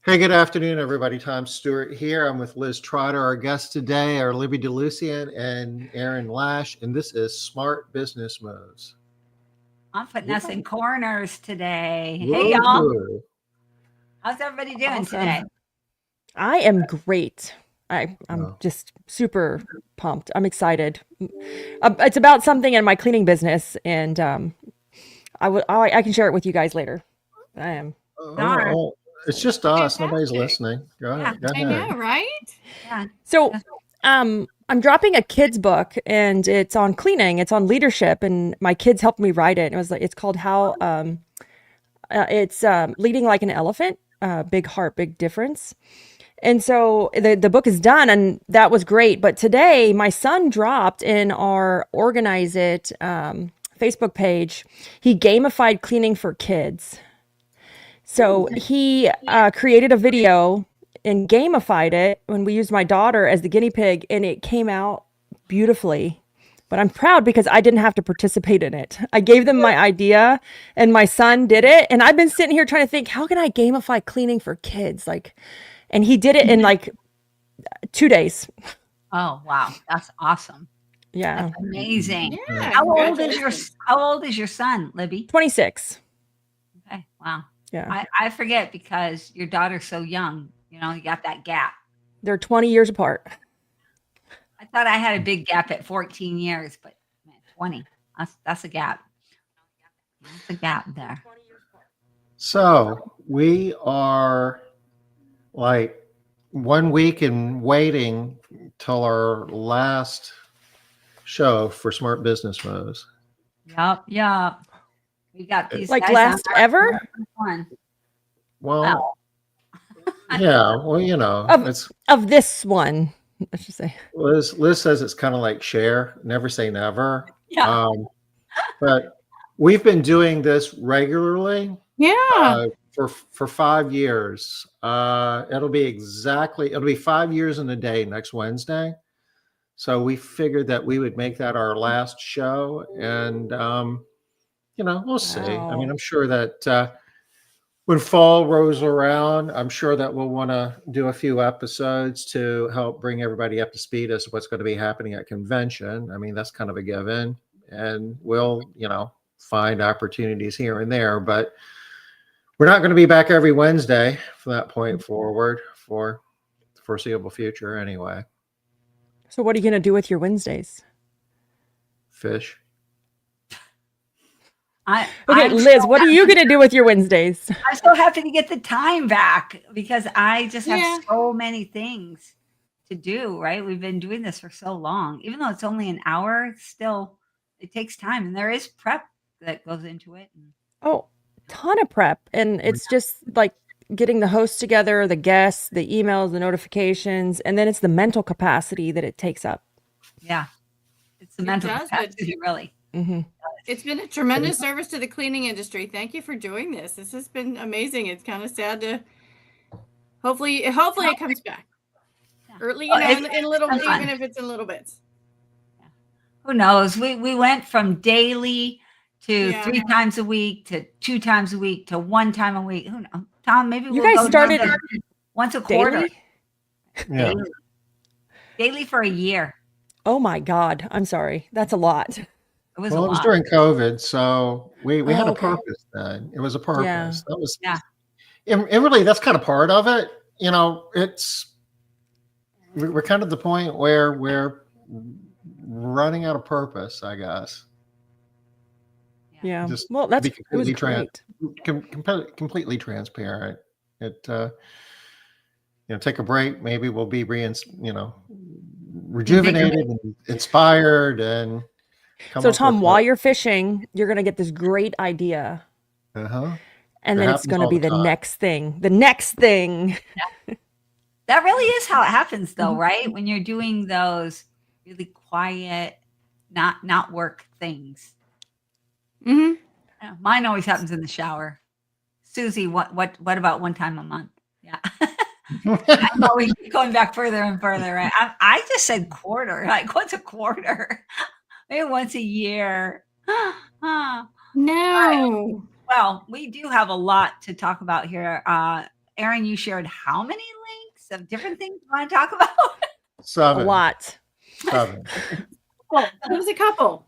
Hey, good afternoon, everybody. Tom Stewart here. I'm with Liz Trotter. Our guests today are Libby DeLucien and Aaron Lash, and this is Smart Business Moves. I'm putting us in corners today. Hey, y'all. Woo-hoo. How's everybody doing Awesome. today? I am great. I'm Oh. just super pumped. I'm excited. It's about something in my cleaning business, and I can share it with you guys later. I am. Darn. Oh, it's just us. Nobody's Fantastic. listening. Go Yeah. ahead. Go I ahead. know, right? Yeah. So, I'm dropping a kid's book, and it's on cleaning. It's on leadership, and my kids helped me write it. It's called How. It's Leading Like an Elephant. Big heart, big difference. And so the book is done, and that was great. But today, my son dropped in our Organize It Facebook page. He gamified cleaning for kids. So he created a video and gamified it when we used my daughter as the guinea pig, and it came out beautifully. But I'm proud because I didn't have to participate in it. I gave them my idea, and my son did it. And I've been sitting here trying to think, how can I gamify cleaning for kids? And he did it in 2 days. Oh, wow. That's awesome. Yeah. That's amazing. Yeah. How old is congratulations. your son, Libby? 26. Okay. Wow. Yeah. I forget because your daughter's so young. You know, you got that gap. They're 20 years apart. I thought I had a big gap at 14 years, but man, 20. That's a gap. That's a gap there. So we are like 1 week and waiting till our last show for Smart Business Moves. Yup. We got these Like guys last on our ever? one. Well, yeah. Well, you know, it's Of this one, I should say. Liz says it's kind of like share, never say never. Yeah. But we've been doing this regularly Yeah. for 5 years. It'll be 5 years in a day next Wednesday. So we figured that we would make that our last show, and we'll see. I mean, Wow. I'm sure that when fall rolls around, I'm sure that we'll want to do a few episodes to help bring everybody up to speed as to what's going to be happening at convention. I mean, that's kind of a given, and we'll, find opportunities here and there, but we're not going to be back every Wednesday from that point forward for the foreseeable future anyway. So what are you going to do with your Wednesdays? Fish. Okay, I'm Liz, so what are you going to do with your Wednesdays? I'm so happy to get the time back because I just have Yeah. so many things to do, right? We've been doing this for so long. Even though it's only an hour, still it takes time and there is prep that goes into it. Oh, ton of prep. And it's just like getting the hosts together, the guests, the emails, the notifications, and then it's the mental capacity that it takes up. Yeah. It's the It mental does, but- capacity, really. Mm-hmm. It's been a tremendous service to the cleaning industry. Thank you for doing this. This has been amazing. It's kind of sad to hopefully it comes back. Yeah. Early, Well, in little, it's fun. even if it's in little bits. Who knows? We went from daily to Yeah. 3 times a week to 2 times a week to 1 time a week. Who knows? Tom, maybe You we'll guys go started down to once a quarter. Daily? Yeah. Daily for a year. Oh my God. I'm sorry. That's a lot. It was Well, a it was lot. during COVID, so we had a okay. purpose then. It was a purpose. Yeah. That was, Yeah. and really, that's kind of part of it. We're kind of at the point where we're running out of purpose, I guess. Yeah. Just Well, to be it was completely great. completely transparent. Take a break. Maybe we'll be rejuvenated and inspired and come So up Tom, with while you're fishing, you're going to get this great idea. Uh-huh. And It then it's happens going to all be the the time. next thing. The next thing. That really is how it happens though, Mm-hmm. right? When you're doing those really quiet, not work things. Mm-hmm. Yeah, mine always happens in the shower. Susie, what about 1 time a month? Yeah. I know we keep going back further and further. Right? I just said quarter. Like, what's a quarter? Maybe once a year. No. Well, we do have a lot to talk about here. Aaron, you shared how many links of different things you want to talk about? A 7. lot. 7. Oh, there was a couple.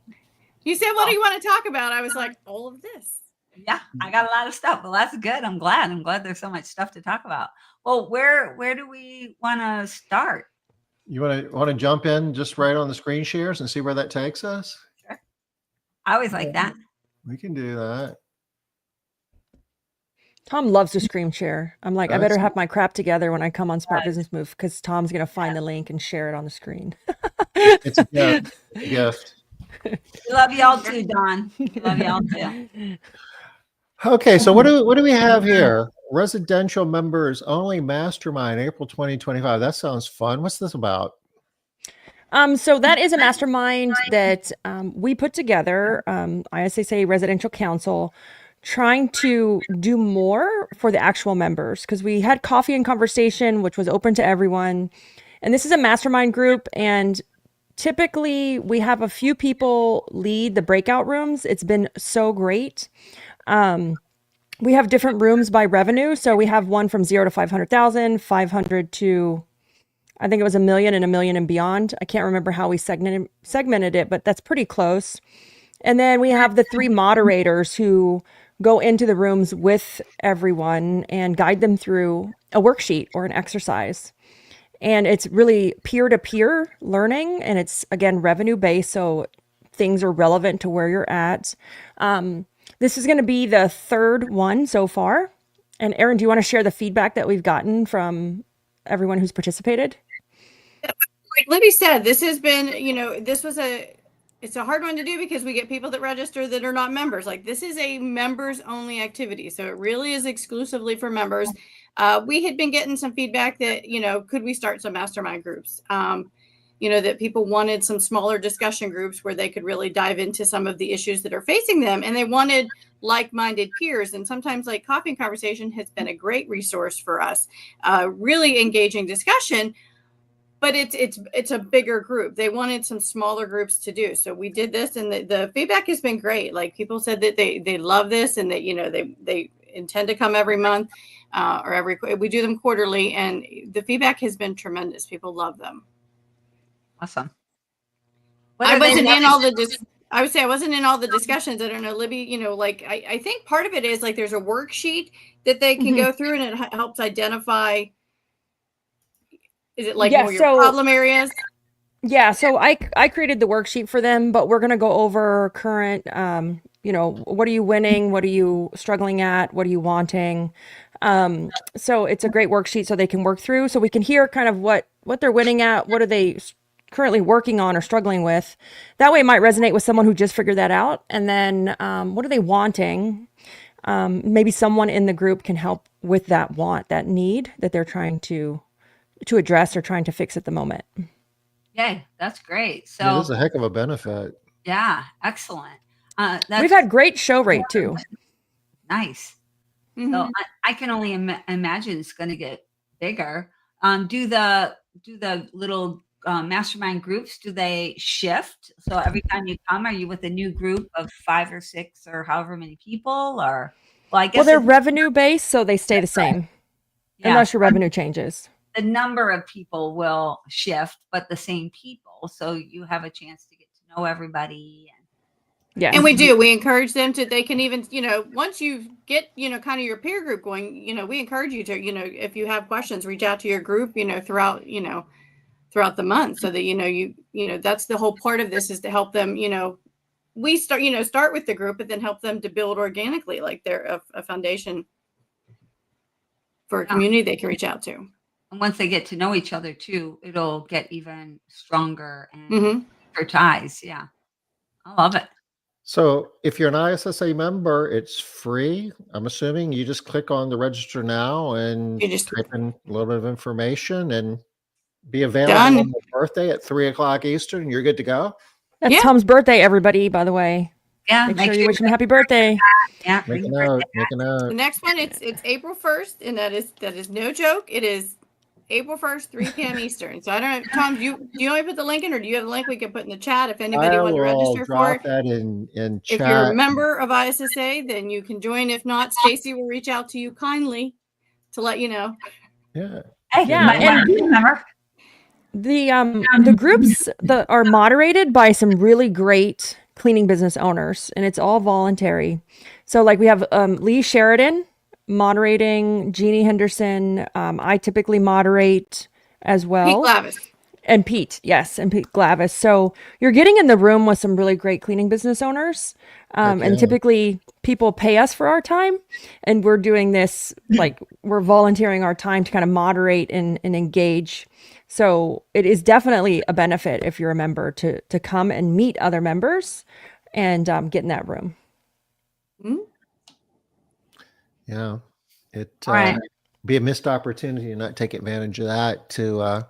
You said, what do you want to talk about? I was like, all of this. Yeah, I got a lot of stuff. Well, that's good. I'm glad there's so much stuff to talk about. Well, where do we want to start? You want to jump in just right on the screen shares and see where that takes us? Sure. I always like that. We can do that. Tom loves to screen share. I'm like, I better That's- have my crap together when I come on Smart Business Move because Tom's going to find the link and share it on the screen. It's a gift. A gift. We love y'all too, Don. We love y'all too. Okay, so what do we have here? Residential Members Only Mastermind, April 2025. That sounds fun. What's this about? So that is a mastermind that we put together, ISSA Residential Council, trying to do more for the actual members because we had coffee and conversation, which was open to everyone. And this is a mastermind group, and typically we have a few people lead the breakout rooms. It's been so great. We have different rooms by revenue. So we have one from 0 to 500,000, 500 to, I think it was $1 million and $1 million and beyond. I can't remember how we segmented it, but that's pretty close. And then we have the 3 moderators who go into the rooms with everyone and guide them through a worksheet or an exercise. And it's really peer-to-peer learning. And it's, again, revenue-based. So things are relevant to where you're at. This is going to be the 3rd one so far. And Aaron, do you want to share the feedback that we've gotten from everyone who's participated? Like Libby said, this has been, it's a hard one to do because we get people that register that are not members. Like, this is a members only activity. So it really is exclusively for members. We had been getting some feedback that, could we start some mastermind groups? That people wanted some smaller discussion groups where they could really dive into some of the issues that are facing them. And they wanted like-minded peers. And sometimes like Coffee and Conversation has been a great resource for us, really engaging discussion. But it's a bigger group. They wanted some smaller groups to do. So we did this, and the feedback has been great. Like, people said that they love this, and that, they intend to come every month or we do them quarterly, and the feedback has been tremendous. People love them. Awesome. I wasn't in all the I would say I wasn't in all the discussions. I don't know, Libby, I think part of it is like there's a worksheet that they can go through, and it helps identify. Is it like more your problem areas? Yeah, so I created the worksheet for them, but we're going to go over current, what are you winning? What are you struggling at? What are you wanting? So it's a great worksheet so they can work through, so we can hear kind of what they're winning at, what are they currently working on or struggling with. That way it might resonate with someone who just figured that out. And then what are they wanting? Maybe someone in the group can help with that want, that need that they're trying to address or trying to fix at the moment. Yay, that's great. So Yeah, this is a heck of a benefit. yeah, excellent. We've had great show rate too. Nice. Mm-hmm. So I can only imagine it's going to get bigger. Do the little mastermind groups, do they shift? So every time you come, are you with a new group of 5 or 6 or however many people? Or I guess they're revenue based, so they stay the same unless your revenue changes. The number of people will shift, but the same people. So you have a chance to get to know everybody. Yeah. And we encourage them to, they can even, once you get, kind of your peer group going, we encourage you to, if you have questions, reach out to your group, throughout the month, so that, that's the whole part of this, is to help them, we start with the group, but then help them to build organically, like they're a foundation for a community they can reach out to. And once they get to know each other too, it'll get even stronger and deeper ties. Yeah. I love it. So if you're an ISSA member, it's free. I'm assuming you just click on the register now and You just type in a little bit of information and be available Done. on my birthday at 3:00 Eastern. You're good to go. That's Yeah. Tom's birthday, everybody, by the way. Yeah. Make sure you wish him happy birthday. Yeah. Make a note. Make a the note. next one, it's April 1st, and that is no joke. It is April 1st, 3 p.m. Eastern. So I don't know, Tom, do you want me to put the link in, or do you have a link we can put in the chat if anybody I wants to will register for drop it? that in If chat. you're a member of ISSA, then you can join. If not, Stacy will reach out to you kindly to let you know. Yeah. Hey, Yeah, you might want to remember. The groups that are moderated by some really great cleaning business owners, and it's all voluntary. So like we have Lee Sheridan moderating, Jeannie Henderson. I typically moderate as Pete well. Glavis. And Pete, yes, and Pete Glavis. So you're getting in the room with some really great cleaning business owners. And yeah. typically people pay us for our time. And we're doing this, like we're volunteering our time to kind of moderate and engage. So it is definitely a benefit if you're a member to come and meet other members and get in that room. Yeah. It Right. be a missed opportunity to not take advantage of that to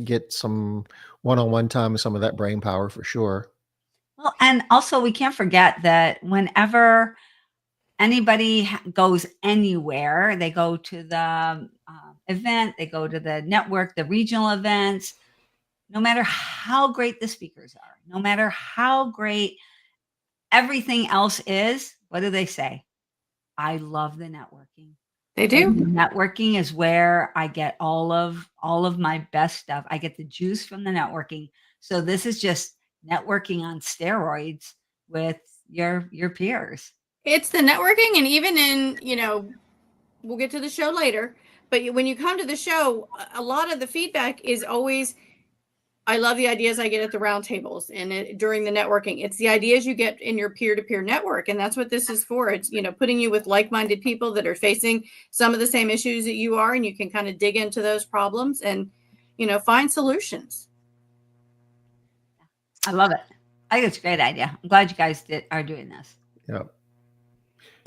get some one-on-one time with some of that brain power for sure. Well, and also we can't forget that whenever anybody goes anywhere, they go to the event, they go to the network, the regional events, no matter how great the speakers are, no matter how great everything else is, what do they say? I love the networking. They do. And networking is where I get all of my best stuff. I get the juice from the networking. So this is just networking on steroids with your peers. It's the networking, and even in, we'll get to the show later, but when you come to the show, a lot of the feedback is always, I love the ideas I get at the round tables and during the networking. It's the ideas you get in your peer-to-peer network. And that's what this is for. It's, putting you with like-minded people that are facing some of the same issues that you are, and you can kind of dig into those problems and, find solutions. I love it. I think it's a great idea. I'm glad you guys are doing this. Yeah.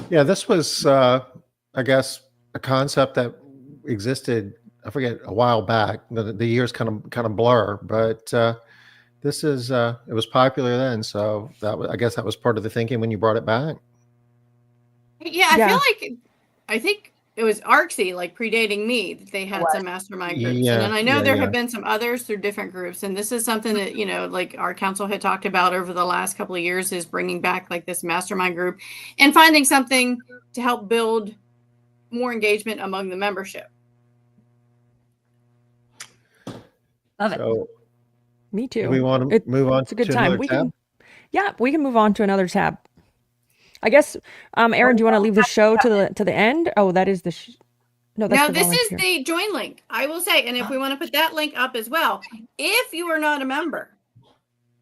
Yeah. This was, I guess, a concept that existed, I forget, a while back. The years kind of blur, but this is it was popular then. So I guess that was part of the thinking when you brought it back. Yeah, I think it was ARCSI, like predating me, that they had some mastermind groups. Yeah, and then I know there yeah. have been some others through different groups. And this is something that, like our council had talked about over the last couple of years, is bringing back like this mastermind group and finding something to help build more engagement among the membership. Love it. So Me too. do we want to move on It's a good to time. another tab? We can move on to another tab. I guess, Aaron, do you want to leave the show to the end? Oh, that is no, that's Now, the this is volunteer. the join link. I will say, and if we want to put that link up as well, if you are not a member,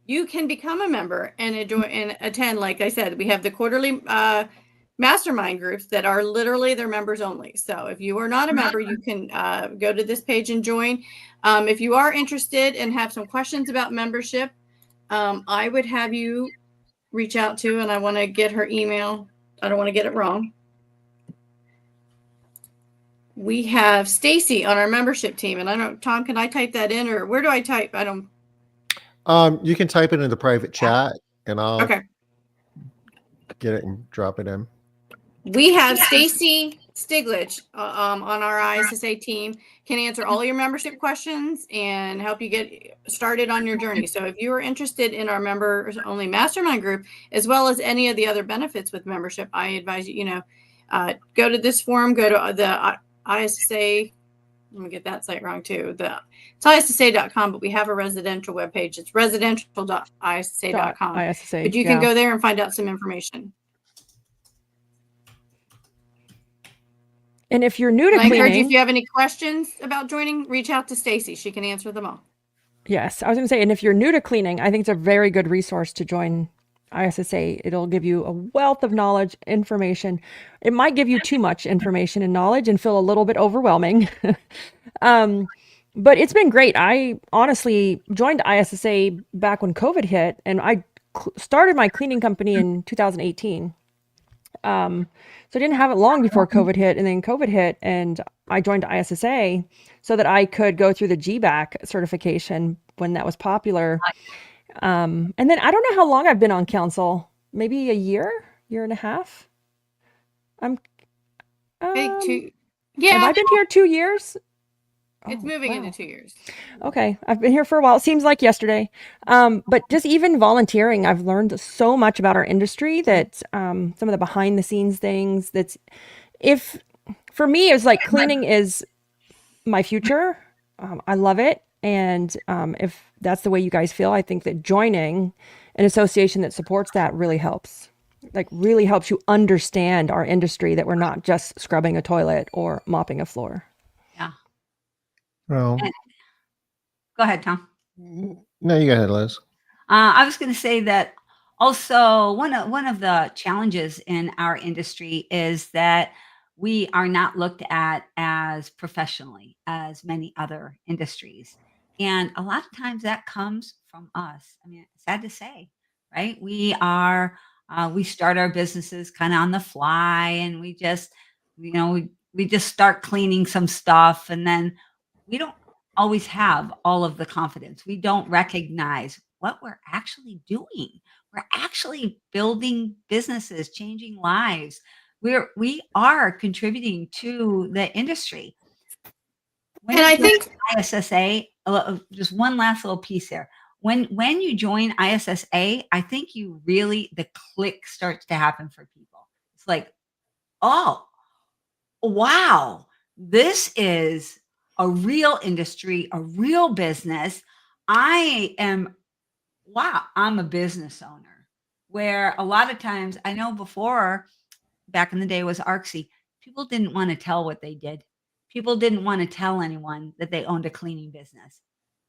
you can become a member and attend. Like I said, we have the quarterly mastermind groups that are literally they're members only. So if you are not a member, you can go to this page and join. If you are interested and have some questions about membership, I would have you reach out to, and I want to get her email. I don't want to get it wrong. We have Stacy on our membership team, and I don't, Tom, can I type that in, or where do I type? I don't. You can type it in the private chat, and I'll Okay. get it and drop it in. We have Stacy Stiglich on our ISSA team, can answer all your membership questions and help you get started on your journey. So if you are interested in our members only mastermind group, as well as any of the other benefits with membership, I advise you, go to this forum, go to the ISSA. Let me get that site wrong too. It's ISSA.com, but we have a residential webpage. It's residential.issa.com. ISSA, But you can go there and find out some information. And if you're new to I encourage you, cleaning, if you have any questions about joining, reach out to Stacy. She can answer them all. yes, I was going to say, and if you're new to cleaning, I think it's a very good resource to join ISSA. It'll give you a wealth of knowledge, information. It might give you too much information and knowledge and feel a little bit overwhelming. But it's been great. I honestly joined ISSA back when COVID hit, and I started my cleaning company in 2018. So I didn't have it long before COVID hit, and then COVID hit, and I joined ISSA so that I could go through the GBAC certification when that was popular. And then I don't know how long I've been on council, maybe a year and a half. Big two. Have I been here 2 years? It's moving into 2 years. Okay. I've been here for a while. It seems like yesterday. But just even volunteering, I've learned so much about our industry that some of the behind the scenes things for me, it was like cleaning is my future. I love it. And if that's the way you guys feel, I think that joining an association that supports that really helps. Like really helps you understand our industry, that we're not just scrubbing a toilet or mopping a floor. Yeah. Well, Go ahead, Tom. no, you go ahead, Liz. I was going to say that also one of the challenges in our industry is that we are not looked at as professionally as many other industries. And a lot of times that comes from us. I mean, sad to say, right? We start our businesses kind of on the fly, and we just, we just start cleaning some stuff, and then we don't always have all of the confidence. We don't recognize what we're actually doing. We're actually building businesses, changing lives. We are contributing to the industry. When And I you join think ISSA, just one last little piece here. When you join ISSA, I think the click starts to happen for people. It's like, oh, wow, this is a real industry, a real business. I'm a business owner. Where a lot of times, I know before, back in the day was ARCSI, people didn't want to tell what they did. People didn't want to tell anyone that they owned a cleaning business.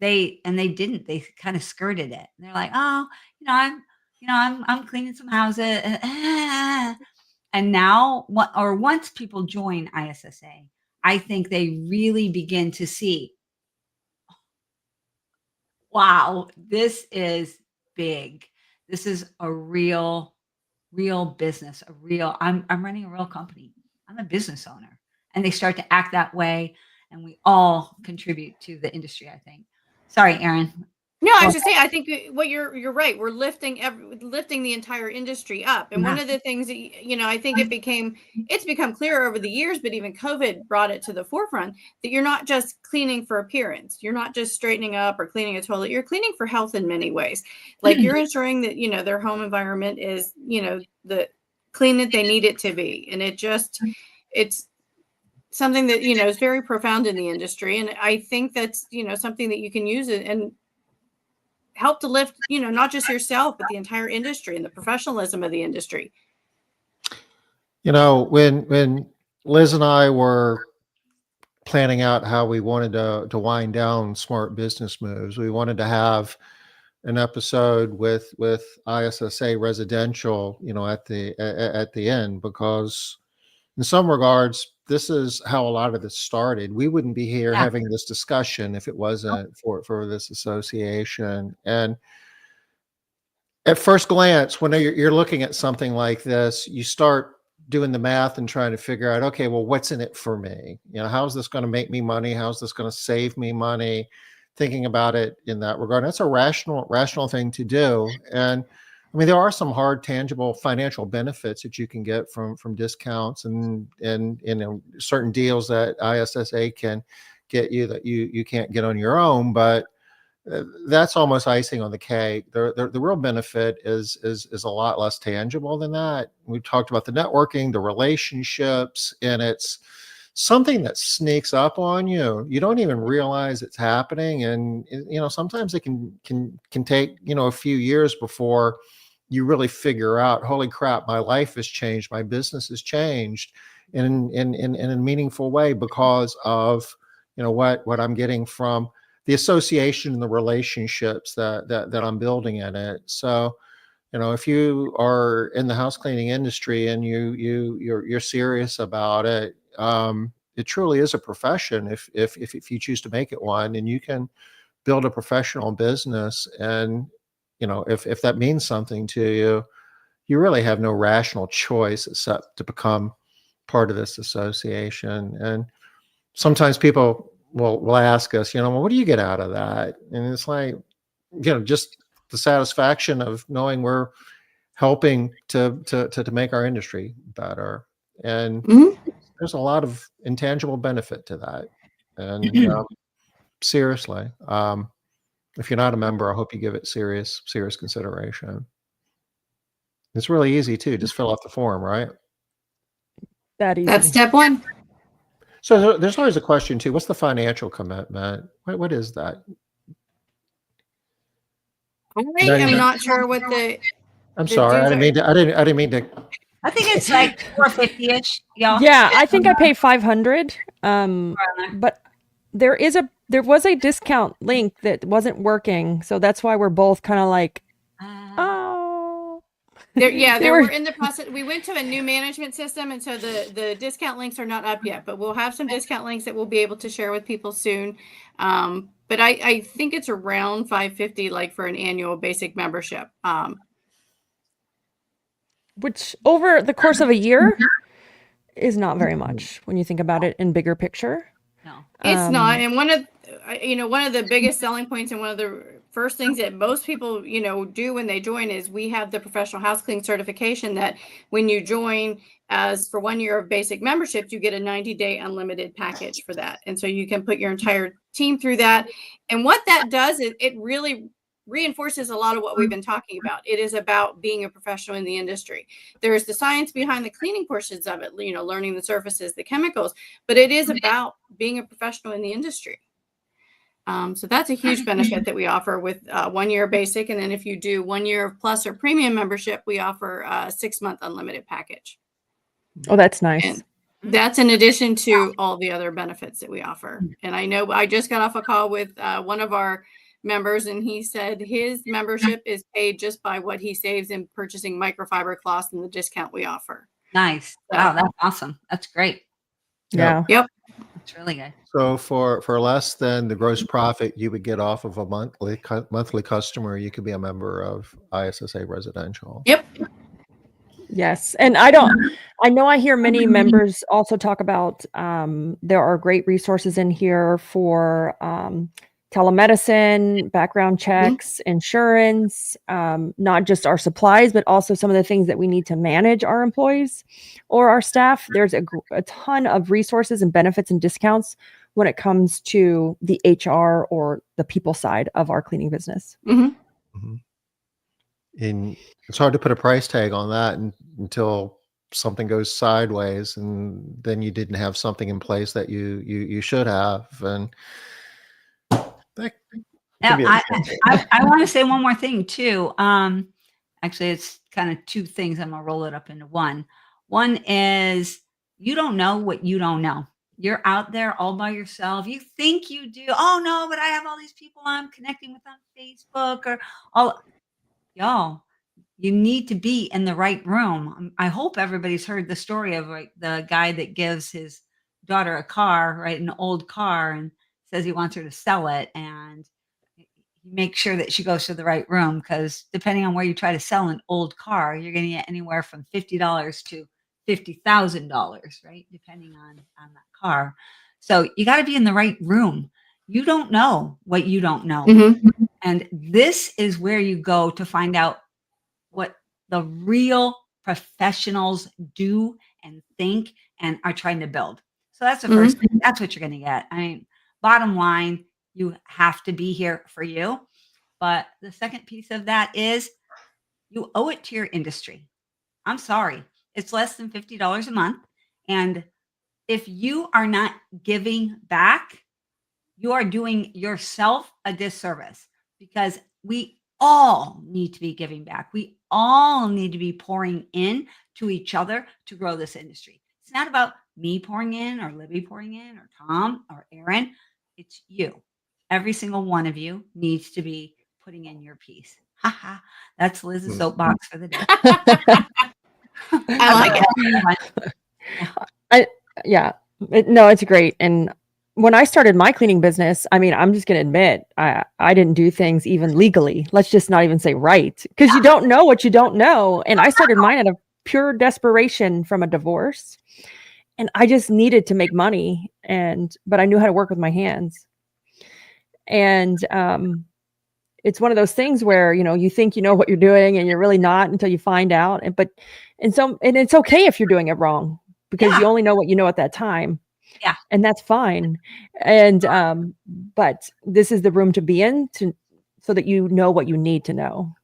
They didn't. They kind of skirted it. And they're like, oh, I'm cleaning some houses. And now, once people join ISSA, I think they really begin to see, wow, this is big. This is a real business, I'm running a real company. I'm a business owner. And they start to act that way, and we all contribute to the industry, I think. Sorry, Erin. no, I was just saying, I think what you're right. We're lifting the entire industry up. And one of the things that, I think it's become clearer over the years, but even COVID brought it to the forefront, that you're not just cleaning for appearance. You're not just straightening up or cleaning a toilet. You're cleaning for health in many ways. Like you're ensuring that, their home environment is, the clean that they need it to be. And it's something that, is very profound in the industry. And I think that's, something that you can use it and help to lift, not just yourself, but the entire industry and the professionalism of the industry. When Liz and I were planning out how we wanted to wind down Smart Business Moves, we wanted to have an episode with ISSA Residential, at the end, because in some regards, this is how a lot of this started. We wouldn't be here having this discussion if it wasn't for this association. And at first glance, when you're looking at something like this, you start doing the math and trying to figure out, okay, well, what's in it for me? How's this going to make me money? How's this going to save me money? Thinking about it in that regard. That's a rational thing to do. And I mean, there are some hard, tangible financial benefits that you can get from discounts and certain deals that ISSA can get you that you can't get on your own. But that's almost icing on the cake. The real benefit is a lot less tangible than that. We talked about the networking, the relationships, and it's something that sneaks up on you. You don't even realize it's happening, and sometimes it can take a few years before you really figure out, holy crap, my life has changed, my business has changed in a meaningful way because of what I'm getting from the association and the relationships that I'm building in it. So if you are in the house cleaning industry and you're serious about it, it truly is a profession if you choose to make it one, and you can build a professional business. And if that means something to you, you really have no rational choice except to become part of this association. And sometimes people will ask us, well, what do you get out of that? And it's like, just the satisfaction of knowing we're helping to make our industry better. And there's a lot of intangible benefit to that. And seriously, if you're not a member, I hope you give it serious consideration. It's really easy too. Just fill out the form, right? That easy. That's step one. So there's always a question too. What's the financial commitment? What is that? I am not sure what the. I'm the sorry. I dues didn't are. mean to. I didn't mean to. I think it's like 450-ish, y'all. Yeah, I think I pay 500. But there was a discount link that wasn't working, so that's why we're both kind of like, oh. We're in the process. We went to a new management system, and so the discount links are not up yet, but we'll have some discount links that we'll be able to share with people soon. But I think it's around $550, like for an annual basic membership. Which over the course of a year is not very much when you think about it in bigger picture. No, it's not. And one of the biggest selling points and one of the first things that most people, do when they join is we have the professional house cleaning certification that when you join as for 1 year of basic membership, you get a 90-day unlimited package for that. And so you can put your entire team through that. And what that does is it really reinforces a lot of what we've been talking about. It is about being a professional in the industry. There's the science behind the cleaning portions of it, learning the surfaces, the chemicals, but it is about being a professional in the industry. So that's a huge benefit that we offer with 1 year basic. And then if you do 1 year of plus or premium membership, we offer a 6-month unlimited package. Oh, that's nice. And that's in addition to all the other benefits that we offer. And I know I just got off a call with one of our members, and he said his membership is paid just by what he saves in purchasing microfiber cloths and the discount we offer. nice. Wow, that's awesome. That's great. Yeah. Yep. That's really good. So for less than the gross profit you would get off of a monthly customer, you could be a member of ISSA Residential. Yep. Yes. And I know I hear many members also talk about there are great resources in here for telemedicine, background checks, insurance, not just our supplies, but also some of the things that we need to manage our employees or our staff. There's a ton of resources and benefits and discounts when it comes to the HR or the people side of our cleaning business. And it's hard to put a price tag on that until something goes sideways, and then you didn't have something in place that you should have. And Now, I want to say one more thing too. Actually, it's kind of two things. I'm gonna roll it up into one. One is you don't know what you don't know. You're out there all by yourself. You think you do. Oh no, but I have all these people I'm connecting with on Facebook or all. Y'all, you need to be in the right room. I hope everybody's heard the story of the guy that gives his daughter a car, right, an old car, and says he wants her to sell it, and make sure that she goes to the right room, because depending on where you try to sell an old car, you're going to get anywhere from $50 to $50,000, right? Depending on that car. So you got to be in the right room. You don't know what you don't know. And this is where you go to find out what the real professionals do and think and are trying to build. So that's the first thing. That's what you're going to get. I mean, bottom line, you have to be here for you. But the second piece of that is you owe it to your industry. I'm sorry. It's less than $50 a month. And if you are not giving back, you are doing yourself a disservice, because we all need to be giving back. We all need to be pouring in to each other to grow this industry. It's not about me pouring in or Libby pouring in or Tom or Aaron. It's you. Every single one of you needs to be putting in your piece. That's Liz's soapbox for the day. I like it. No, it's great. And when I started my cleaning business, I mean, I'm just going to admit, I didn't do things even legally. Let's just not even say right, because you don't know what you don't know. And I started mine out of pure desperation from a divorce. And I just needed to make money, but I knew how to work with my hands. And it's one of those things where, you think you know what you're doing and you're really not until you find out. And it's okay if you're doing it wrong, because you only know what you know at that time. Yeah. And that's fine. And but this is the room to be in so that you know what you need to know.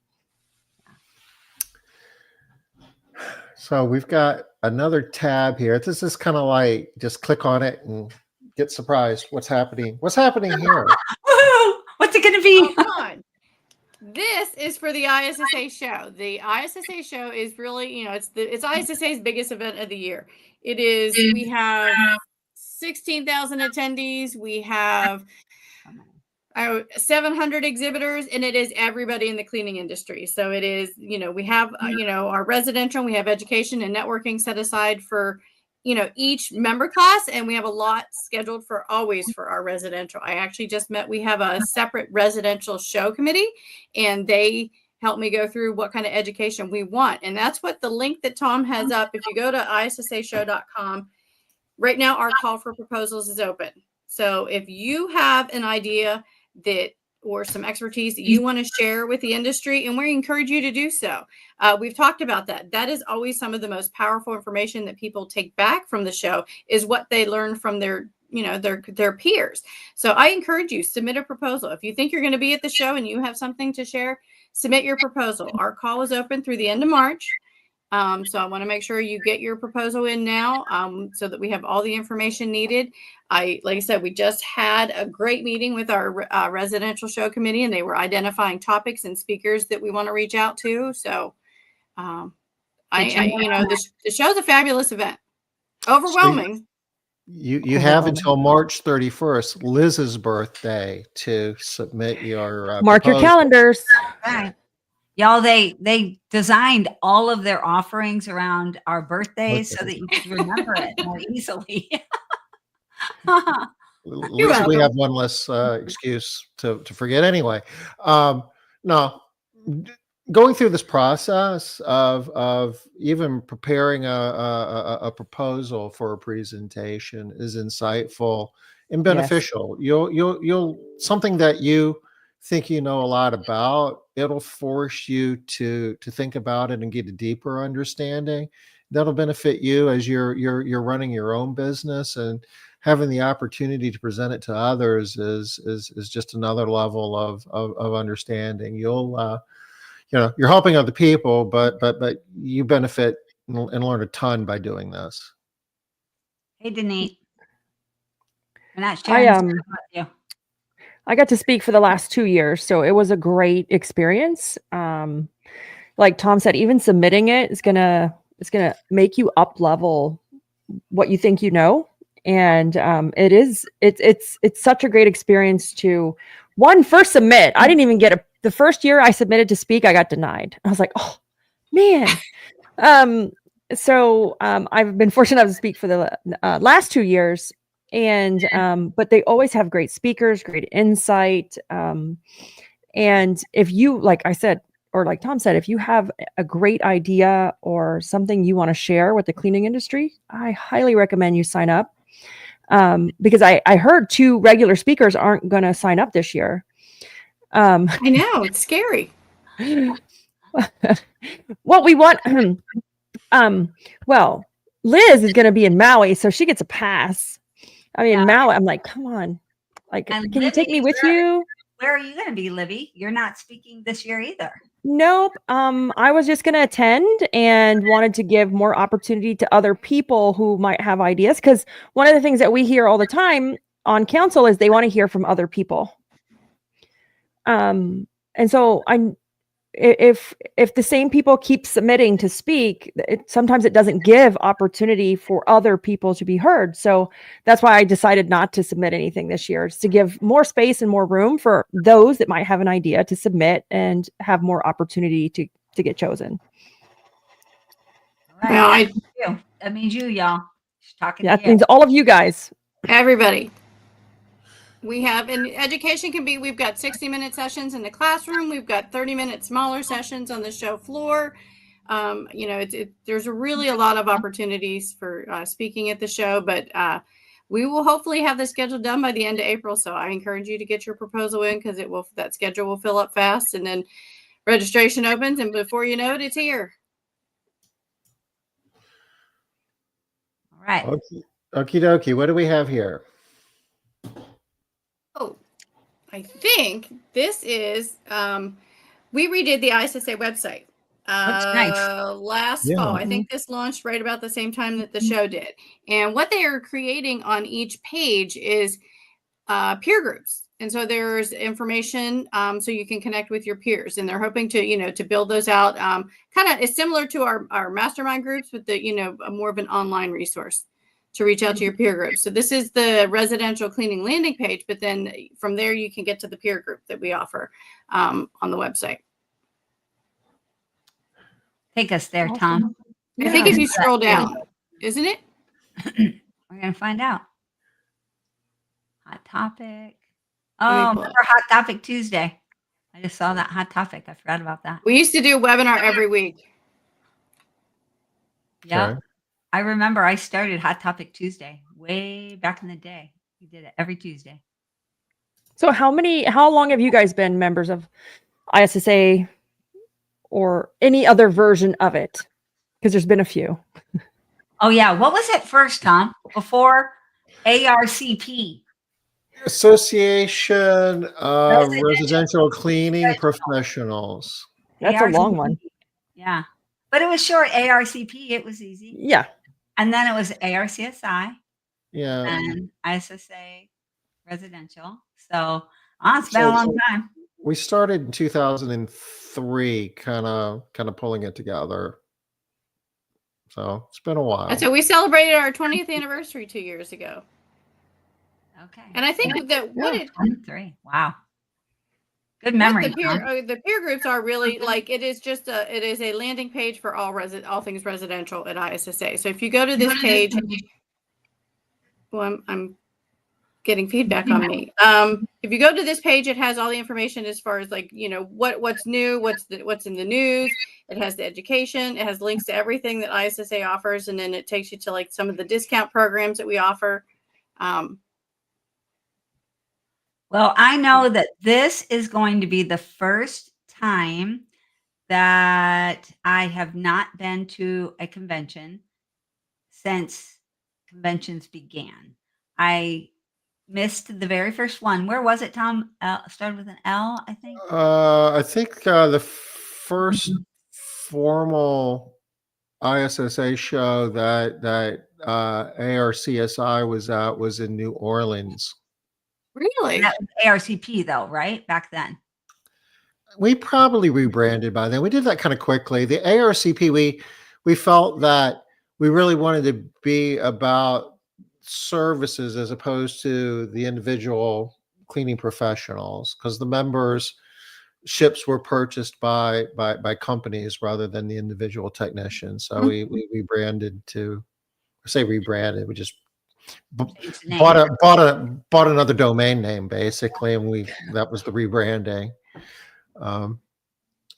So we've got another tab here. This is kind of like just click on it and get surprised. What's happening? What's happening here? Woo! What's it going to be? Oh, come on. This is for the ISSA show. The ISSA show is really, it's ISSA's biggest event of the year. It is, we have 16,000 attendees. We have 700 exhibitors, and it is everybody in the cleaning industry. So it is, we have, our residential, we have education and networking set aside for, each member class, and we have a lot scheduled for our residential. I actually just we have a separate residential show committee, and they help me go through what kind of education we want. And that's what the link that Tom has up. If you go to ISSAshow.com, right now our call for proposals is open. So if you have an idea or some expertise that you want to share with the industry, and we encourage you to do so. We've talked about that. That is always some of the most powerful information that people take back from the show, is what they learn from their peers. So I encourage you, submit a proposal. If you think you're going to be at the show and you have something to share, submit your proposal. Our call is open through the end of March. So I want to make sure you get your proposal in now, so that we have all the information needed. Like I said, we just had a great meeting with our residential show committee, and they were identifying topics and speakers that we want to reach out to. So, the show's a fabulous event. Overwhelming. You have until March 31st, Liz's birthday, to submit your Mark your proposal. calendars. Right. Y'all, they designed all of their offerings around our birthdays so that you could remember it more easily. At least we have one less excuse to forget anyway. No, going through this process of even preparing a proposal for a presentation is insightful and beneficial. Yes. You'll something that you think you know a lot about, it'll force you to think about it and get a deeper understanding. That'll benefit you as you're running your own business, and having the opportunity to present it to others is just another level of understanding. You'll you're helping other people, but you benefit and learn a ton by doing this. Hey, Denise. I'm not sharing with you. I got to speak for the last 2 years, so it was a great experience. Like Tom said, even submitting it is gonna make you up level what you think you know, and it's such a great experience to first submit. I didn't even get the first year I submitted to speak, I got denied. I was like, oh man. So I've been fortunate enough to speak for the last 2 years. And but they always have great speakers, great insight. And if you, like I said, or like Tom said, if you have a great idea or something you want to share with the cleaning industry, I highly recommend you sign up. Because I heard 2 regular speakers aren't going to sign up this year. I know, it's scary. What we want, well, Liz is going to be in Maui, so she gets a pass. I mean, Maui, I'm like, come on. Like, And can you take Libby, me with you? Where are you going to be, Libby? You're not speaking this year either. Nope. I was just going to attend and wanted to give more opportunity to other people who might have ideas. Because one of the things that we hear all the time on council is they want to hear from other people. And so if the same people keep submitting to speak, sometimes it doesn't give opportunity for other people to be heard. So that's why I decided not to submit anything this year, is to give more space and more room for those that might have an idea to submit and have more opportunity to get chosen. All right. Well, that means you, y'all. She's talking to you. That means all of you guys. Everybody. We have, and education can be, we've got 60-minute sessions in the classroom. We've got 30-minute smaller sessions on the show floor. There's really a lot of opportunities for speaking at the show, but we will hopefully have the schedule done by the end of April. So I encourage you to get your proposal in, because that schedule will fill up fast, and then registration opens, and before you know it, it's here. All right. Okie dokie. What do we have here? Oh, I think this is, we redid the ISSA website. Looks nice. Last Yeah. fall. I think this launched right about the same time that the show did. And what they are creating on each page is peer groups. And so there's information so you can connect with your peers. And they're hoping to, to build those out. Kind of is similar to our mastermind groups with the, more of an online resource to reach out to your peer groups. So this is the residential cleaning landing page, but then from there you can get to the peer group that we offer on the website. Take us there, Awesome. Tom. I think if you scroll down, isn't it? We're going to find out. Hot topic. Let me Oh, pull remember Hot Topic Tuesday. I just saw that Hot Topic. I forgot about that. We used to do a webinar every week. Yeah. Okay. I remember I started Hot Topic Tuesday way back in the day. We did it every Tuesday. So how long have you guys been members of ISSA or any other version of it? Because there's been a few. Oh, yeah. What was it first, Tom? Before ARCP? Association of Residential Residential Cleaning Professionals. Professionals. That's a long one. Yeah. But it was short ARCP. It was easy. Yeah. And then it was ARCSI Yeah. and ISSA Residential. So it's been a long time. We started in 2003, kind of pulling it together. So it's been a while. And so we celebrated our 20th anniversary 2 years ago. Okay. And I think that what it 23. Wow. Good memory. the peer groups are really like it is a landing page for all things residential at ISSA. So if you go to this page, well, I'm getting feedback on me. If you go to this page, it has all the information as far as like what's new, what's in the news. It has the education. It has links to everything that ISSA offers, and then it takes you to like some of the discount programs that we offer. Well, I know that this is going to be the first time that I have not been to a convention since conventions began. I missed the very first one. Where was it, Tom? Started with an L, I think. I think the first formal ISSA show that ARCSI was at was in New Orleans. Really? That was ARCP though, right? Back then. We probably rebranded by then. We did that kind of quickly. The ARCP, we felt that we really wanted to be about services as opposed to the individual cleaning professionals, because the memberships were purchased by companies rather than the individual technicians. So we rebranded to, say rebranded, we just bought another domain name basically, and that was the rebranding.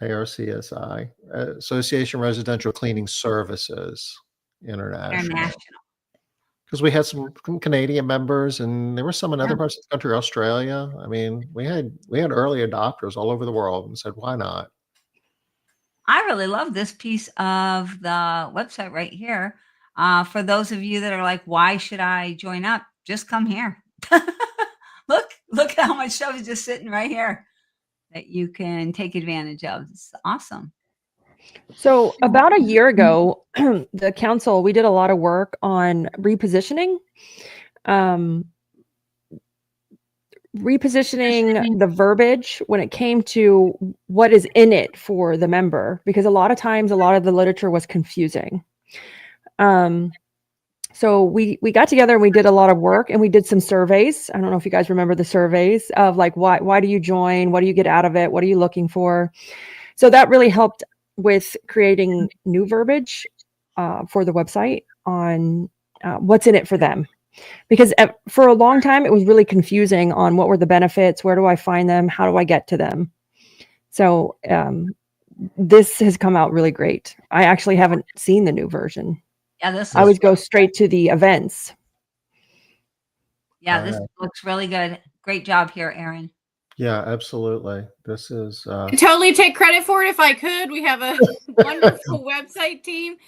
ARCSI, Association Residential Cleaning Services International. Because we had some Canadian members, and there were some in other parts of the country, Australia. I mean, we had early adopters all over the world, and said, why not? I really love this piece of the website right here. For those of you that are like, why should I join up? Just come here. Look at how much stuff is just sitting right here that you can take advantage of. It's awesome. So about a year ago, the council, we did a lot of work on repositioning the verbiage when it came to what is in it for the member, because a lot of times, a lot of the literature was confusing. So we got together and we did a lot of work, and we did some surveys. I don't know if you guys remember the surveys of like, why do you join? What do you get out of it? What are you looking for? So that really helped with creating new verbiage for the website on what's in it for them. Because for a long time, it was really confusing on what were the benefits, where do I find them, how do I get to them? So this has come out really great. I actually haven't seen the new version. Yeah, I always go straight to the events. Yeah, this looks really good. Great job here, Aaron. Yeah, absolutely. This is I'd totally take credit for it if I could. We have a wonderful website team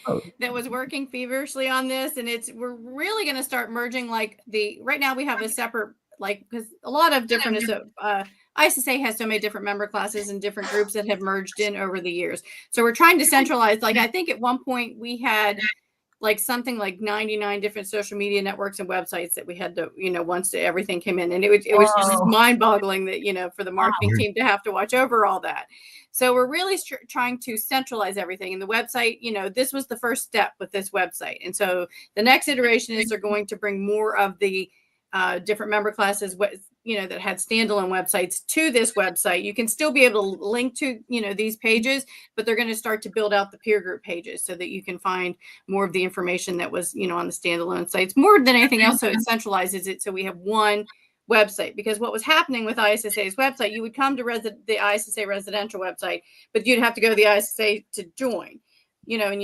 that was working feverishly on this, and we're really going to start merging right now we have a separate, because a lot of different ISSA has so many different member classes and different groups that have merged in over the years. So we're trying to centralize. Like, I think at one point we had like something like 99 different social media networks and websites that we had to, once everything came in, and it was just mind boggling that, for the marketing team to have to watch over all that. So we're really trying to centralize everything. And the website, this was the first step with this website. And so the next iteration is they're going to bring more of the different member classes, that had standalone websites to this website. You can still be able to link to, these pages, but they're going to start to build out the peer group pages so that you can find more of the information that was, on the standalone sites. More than anything else, so it centralizes it. So we have one website, because what was happening with ISSA's website, you would come to the ISSA residential website, but you'd have to go to the ISSA to join.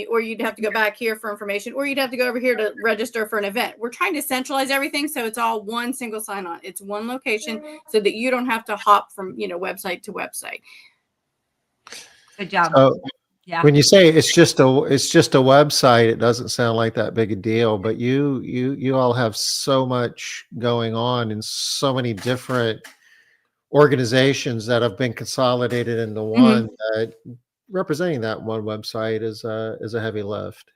or you'd have to go back here for information, or you'd have to go over here to register for an event. We're trying to centralize everything so it's all one single sign-on. It's one location so that you don't have to hop from, website to website. Good job. So Yeah. when you say it's just a website, it doesn't sound like that big a deal, but you all have so much going on in so many different organizations that have been consolidated into one, that representing that one website is a heavy lift.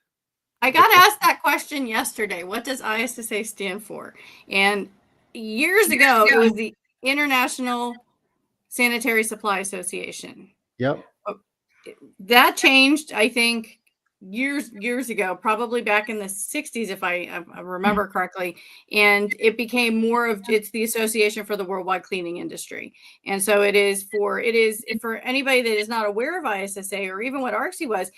I got asked that question yesterday. What does ISSA stand for? And years ago, it was the International Sanitary Supply Association. Yep. That changed, I think, years ago, probably back in the 60s, if I remember correctly. And it became it's the Association for the Worldwide Cleaning Industry. And so it is for anybody that is not aware of ISSA, or even what ARCSI was,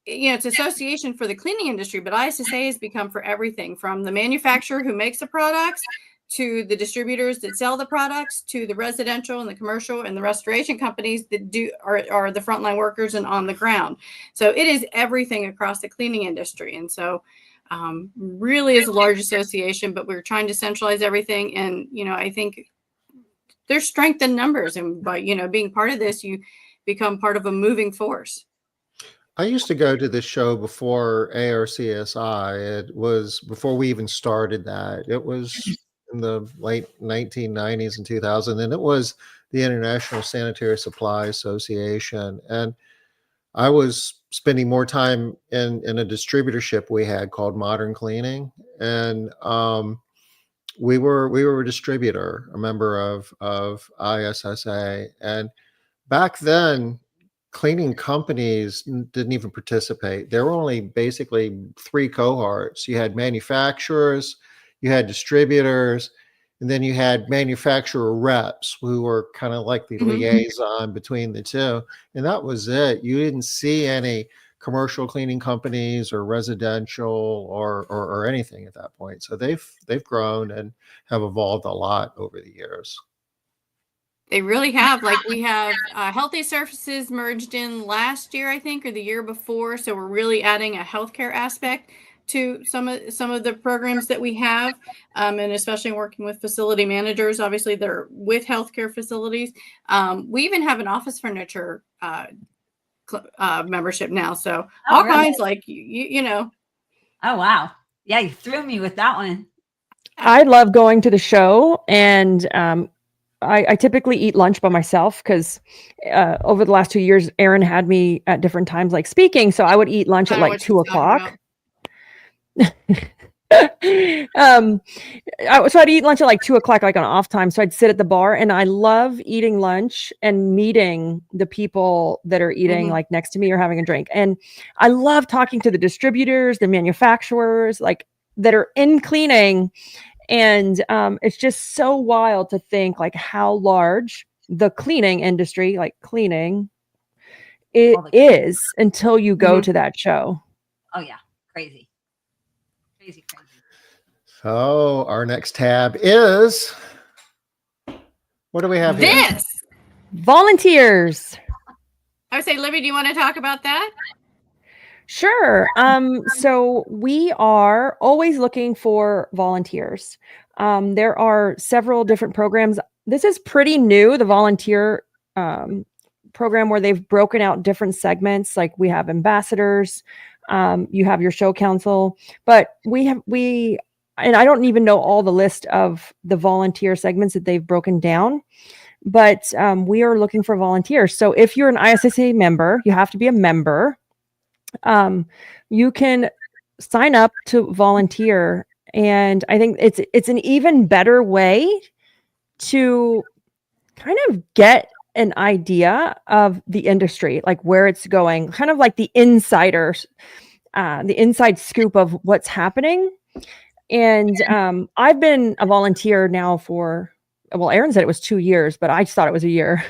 it's association for the cleaning industry, but ISSA has become for everything from the manufacturer who makes the products, to the distributors that sell the products, to the residential and the commercial and the restoration companies that are the frontline workers and on the ground. So it is everything across the cleaning industry. And so really is a large association, but we're trying to centralize everything. And, I think there's strength in numbers, and by, being part of this, you become part of a moving force. I used to go to this show before ARCSI. It was before we even started that. It was in the late 1990s and 2000, and it was the International Sanitary Supply Association. And I was spending more time in a distributorship we had called Modern Cleaning, and we were a distributor, a member of ISSA. And back then, cleaning companies didn't even participate. There were only basically three cohorts. You had manufacturers, you had distributors, and then you had manufacturer reps who were kind of like the liaison between the two. And that was it. You didn't see any commercial cleaning companies or residential or anything at that point. So they've grown and have evolved a lot over the years. They really have. Like, we have Healthy Surfaces merged in last year, I think, or the year before. So we're really adding a healthcare aspect to some of the programs that we have, and especially working with facility managers. Obviously, they're with healthcare facilities. We even have an office furniture membership now. So all kinds, like you know. Oh wow! Yeah, you threw me with that one. I love going to the show, and I typically eat lunch by myself because over the last 2 years, Erin had me at different times, like speaking. So I would eat lunch at like 2 o'clock. So I'd eat lunch at like 2 o'clock, like on off time. So I'd sit at the bar, and I love eating lunch and meeting the people that are eating like next to me or having a drink. And I love talking to the distributors, the manufacturers, like that are in cleaning. And it's just so wild to think like how large the cleaning industry, like cleaning, it is until you go to that show. Oh yeah, crazy. So our next tab is, what do we have here? This Volunteers. I would say, Libby, do you want to talk about that? Sure. So we are always looking for volunteers. There are several different programs. This is pretty new, the volunteer program, where they've broken out different segments. Like we have ambassadors, you have your show council, but and I don't even know all the list of the volunteer segments that they've broken down, but we are looking for volunteers. So if you're an ISSA member, you have to be a member. You can sign up to volunteer, and I think it's an even better way to kind of get an idea of the industry, like where it's going, kind of like the insiders, the inside scoop of what's happening. And I've been a volunteer now for, well, Aaron said it was 2 years, but I just thought it was a year.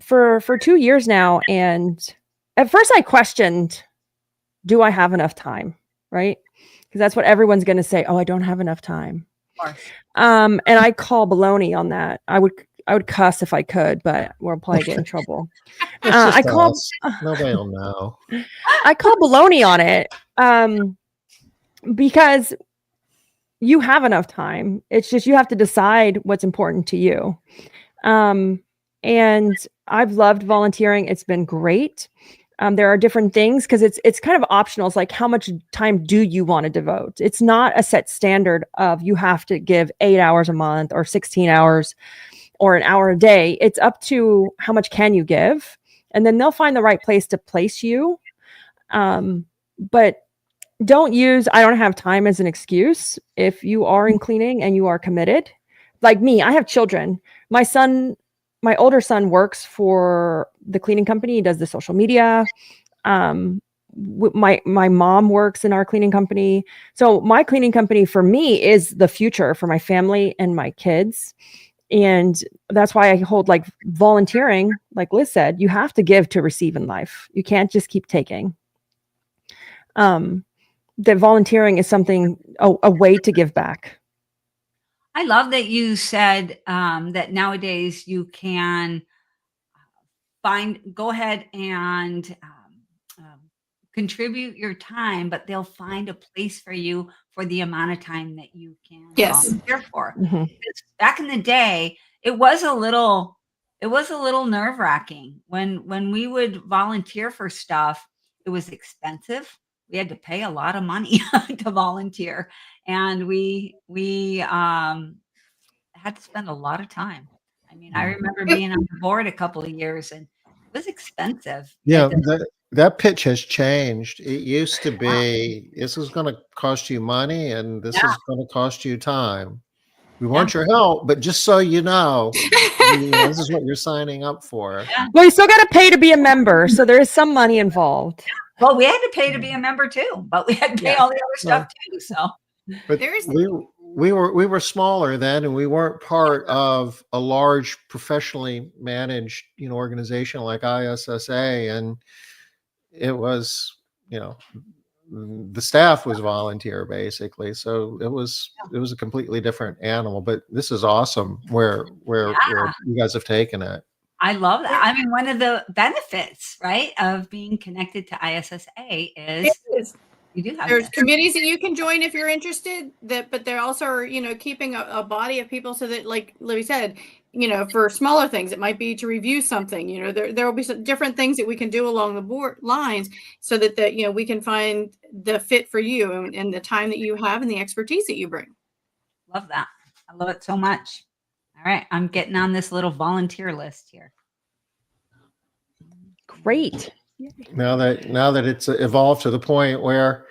For 2 years now. And at first I questioned, do I have enough time? Right? Because that's what everyone's going to say. Oh, I don't have enough time. And I call baloney on that. I would cuss if I could, but we'll probably get in trouble. I call nobody will know. I call baloney on it because you have enough time. It's just you have to decide what's important to you. And I've loved volunteering. It's been great. There are different things because it's kind of optional. It's like, how much time do you want to devote? It's not a set standard of you have to give 8 hours a month or 16 hours or an hour a day. It's up to how much can you give, and then they'll find the right place to place you. But don't use I don't have time as an excuse. If you are in cleaning and you are committed, like me, I have children. My older son works for the cleaning company. He does the social media. My mom works in our cleaning company. So my cleaning company for me is the future for my family and my kids. And that's why I hold like volunteering, like Liz said, you have to give to receive in life. You can't just keep taking. That volunteering is something, a way to give back. I love that you said that nowadays you can go ahead and contribute your time, but they'll find a place for you for the amount of time that you can volunteer for. Mm-hmm. Back in the day, it was a little nerve-wracking when we would volunteer for stuff. It was expensive. We had to pay a lot of money to volunteer, and we had to spend a lot of time. I mean, I remember being on the board a couple of years, and it was expensive. Yeah, that pitch has changed. It used to be, this is going to cost you money, and this is going to cost you time. We want your help, but just so you know, this is what you're signing up for. Well, you still got to pay to be a member, so there is some money involved. Well, we had to pay to be a member too, but we had to pay all the other stuff too. So, but we were smaller then, and we weren't part of a large professionally managed organization like ISSA, and it was the staff was volunteer basically, so it was a completely different animal. But this is awesome where you guys have taken it. I love that. I mean, one of the benefits, right, of being connected to ISSA is you do have there's committees that you can join if you're interested. But there also are, keeping a body of people so that, like Libby said, for smaller things, it might be to review something. There will be some different things that we can do along the board lines so that we can find the fit for you and the time that you have and the expertise that you bring. Love that. I love it so much. All right, I'm getting on this little volunteer list here. Great. Now that it's evolved to the point where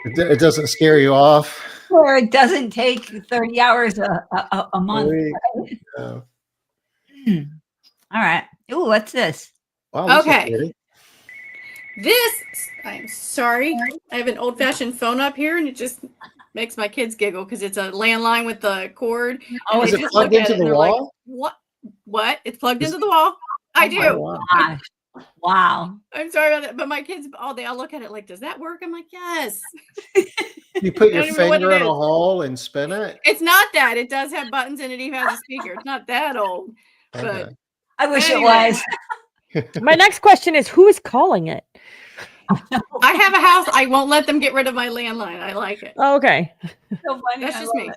it doesn't scare you off. Where it doesn't take 30 hours a month. Right? Yeah. All right. Ooh, what's this? Wow, okay. I'm sorry. I have an old-fashioned phone up here, and it just makes my kids giggle because it's a landline with the cord. Oh, is it plugged into the wall? Like, what? It's plugged into the wall? I do. Oh, wow. Wow. I'm sorry about that, but my kids, they all look at it like, does that work? I'm like, yes. You put your finger in a hole and spin it? It's not that. It does have buttons and it even has a speaker. It's not that old. Okay. But I wish it was. My next question is, who is calling it? I have a house. I won't let them get rid of my landline. I like it. Oh, okay. So funny. That's just me.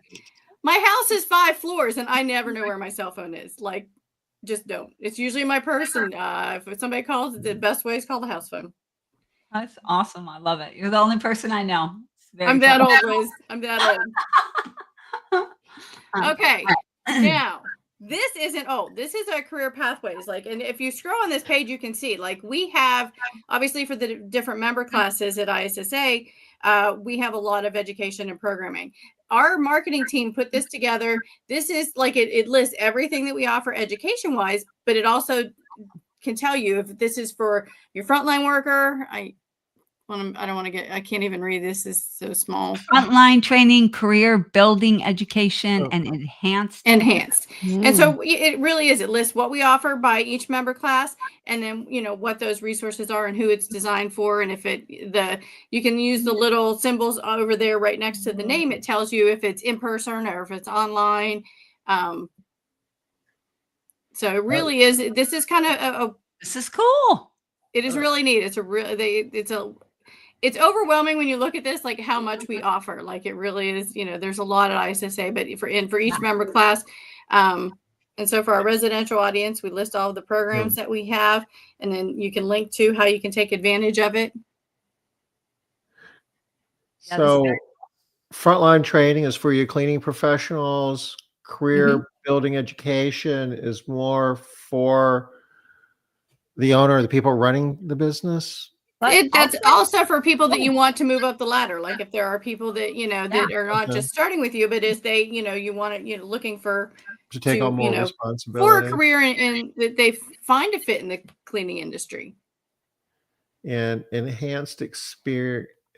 My house is 5 floors and I never know where my cell phone is. Like, just don't. It's usually in my purse. And if somebody calls, the best way is call the house phone. That's awesome. I love it. You're the only person I know. I'm that old, Liz. I'm that old. Okay. Now, this isn't, this is our career pathways. Like, and if you scroll on this page, you can see, like, we have, obviously for the different member classes at ISSA, we have a lot of education and programming. Our marketing team put this together. This is like, it lists everything that we offer education wise, but it also can tell you if this is for your frontline worker. I can't even read. This is so small. Frontline training, career building, education, and enhanced. And so it really is. It lists what we offer by each member class, and then, what those resources are and who it's designed for. And if you can use the little symbols over there right next to the name. It tells you if it's in person or if it's online. So it really is. This is kind of this is cool. It is really neat. It's overwhelming when you look at this, like how much we offer. Like it really is, there's a lot at ISSA, but for each member class. And so for our residential audience, we list all of the programs that we have, and then you can link to how you can take advantage of it. So frontline training is for your cleaning professionals. Career building education is more for the owner or the people running the business. That's also for people that you want to move up the ladder. Like if there are people that, that are not just starting with you, but as they, you want to, looking for to take on more responsibility for a career and that they find a fit in the cleaning industry. And enhanced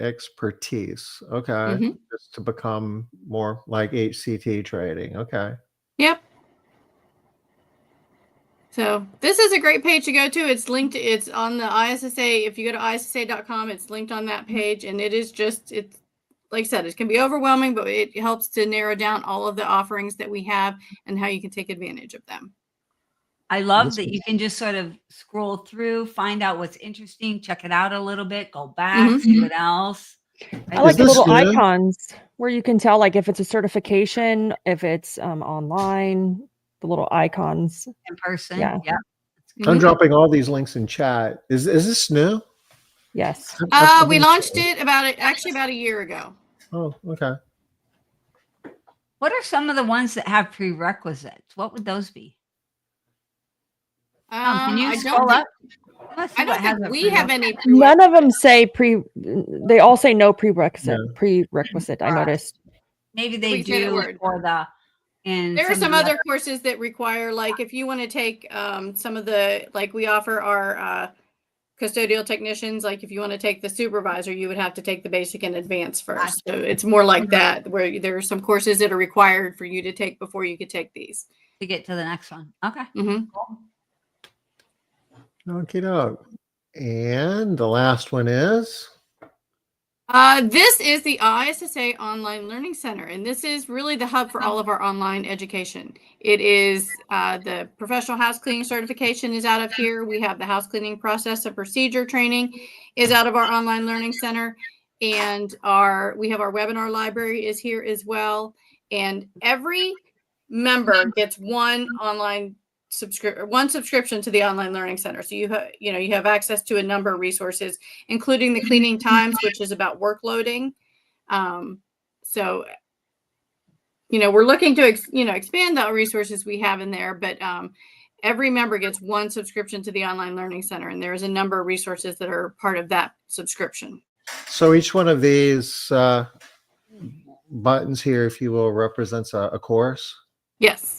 expertise. Okay. Just to become more like HCT trading. Okay. Yep. So this is a great page to go to. It's linked. It's on the ISSA. If you go to ISSA.com, it's linked on that page. And it is just, it's like I said, it can be overwhelming, but it helps to narrow down all of the offerings that we have and how you can take advantage of them. I love that you can just sort of scroll through, find out what's interesting, check it out a little bit, go back, see what else. I like the little icons where you can tell, like, if it's a certification, if it's online, the little icons in person. Yeah. I'm dropping all these links in chat. Is this new? Yes. We launched it about a year ago. Oh, okay. What are some of the ones that have prerequisites? What would those be? Can you scroll up? I don't think we have any. None of them say they all say no prerequisite. I noticed. Maybe they do for the. And there are some other courses that require, like, if you want to take some of the, like, we offer our custodial technicians. Like, if you want to take the supervisor, you would have to take the basic and advanced first. So it's more like that, where there are some courses that are required for you to take before you could take these to get to the next one. Okay. Cool. Okie doke. And the last one is. This is the ISSA Online Learning Center, and this is really the hub for all of our online education. It is the professional house cleaning certification is out of here. We have the house cleaning process and procedure training is out of our online learning center, and we have our webinar library is here as well. And every member gets one subscription to the online learning center. So you have access to a number of resources, including the cleaning times, which is about workloading. So we're looking to expand the resources we have in there, but every member gets one subscription to the online learning center, and there's a number of resources that are part of that subscription. So each one of these buttons here, if you will, represents a course. Yes.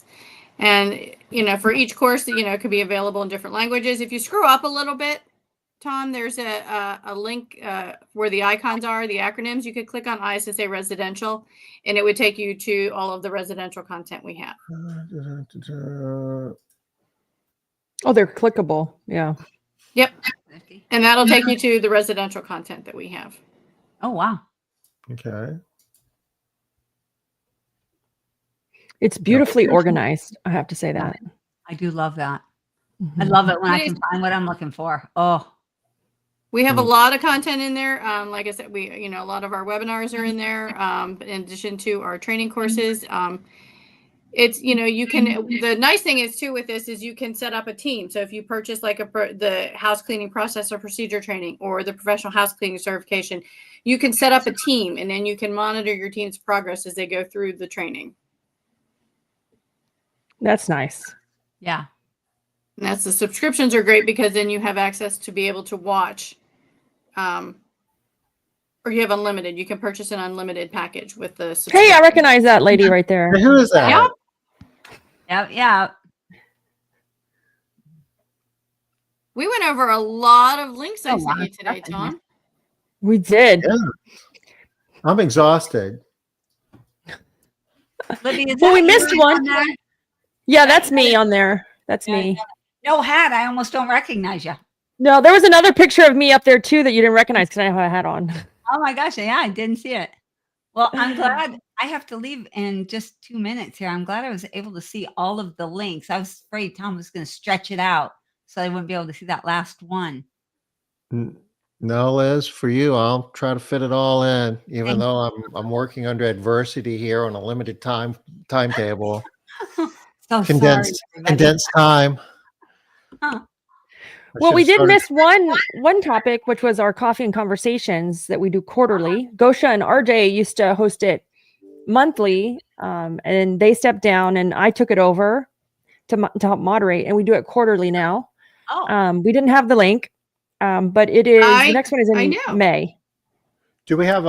And, for each course, it could be available in different languages. If you scroll up a little bit, Tom, there's a link where the icons are, the acronyms. You could click on ISSA Residential, and it would take you to all of the residential content we have. Oh, they're clickable. Yeah. Yep. And that'll take you to the residential content that we have. Oh, wow. Okay. It's beautifully organized. I have to say that. I do love that. I love it when I can find what I'm looking for. Oh, we have a lot of content in there. Like I said, a lot of our webinars are in there. In addition to our training courses, it's, the nice thing is too with this is you can set up a team. So if you purchase like the house cleaning process or procedure training or the professional house cleaning certification, you can set up a team, and then you can monitor your team's progress as they go through the training. That's nice. Yeah. And that's the subscriptions are great because then you have access to be able to watch, or you have unlimited. You can purchase an unlimited package with the subscription. Hey, I recognize that lady right there. Hey, who is that? Yep. Yep. Yeah. We went over a lot of links I A sent lot you of today, stuff in Tom. We did. Yeah. I'm exhausted. Libby, is Well, we that missed you one. on there? Yeah, that's me on there. That's Yeah, me. No hat. I almost don't recognize you. No, there was another picture of me up there too that you didn't recognize because I have a hat on. Oh my gosh. Yeah, I didn't see it. Well, I'm glad I have to leave in just 2 minutes here. I'm glad I was able to see all of the links. I was afraid Tom was going to stretch it out so I wouldn't be able to see that last one. No, Liz, for you, I'll try to fit it all in, even Thank though I'm working under adversity here on a limited timetable. So Condensed sorry, everybody. condensed time. Huh. I Well, should we have did started- miss one topic, which was our coffee and conversations that we do quarterly. Gosha and RJ used to host it monthly, and they stepped down, and I took it over to help moderate, and we do it quarterly now. Oh, We didn't have the link, but it is the next one is I in know. May. Do we have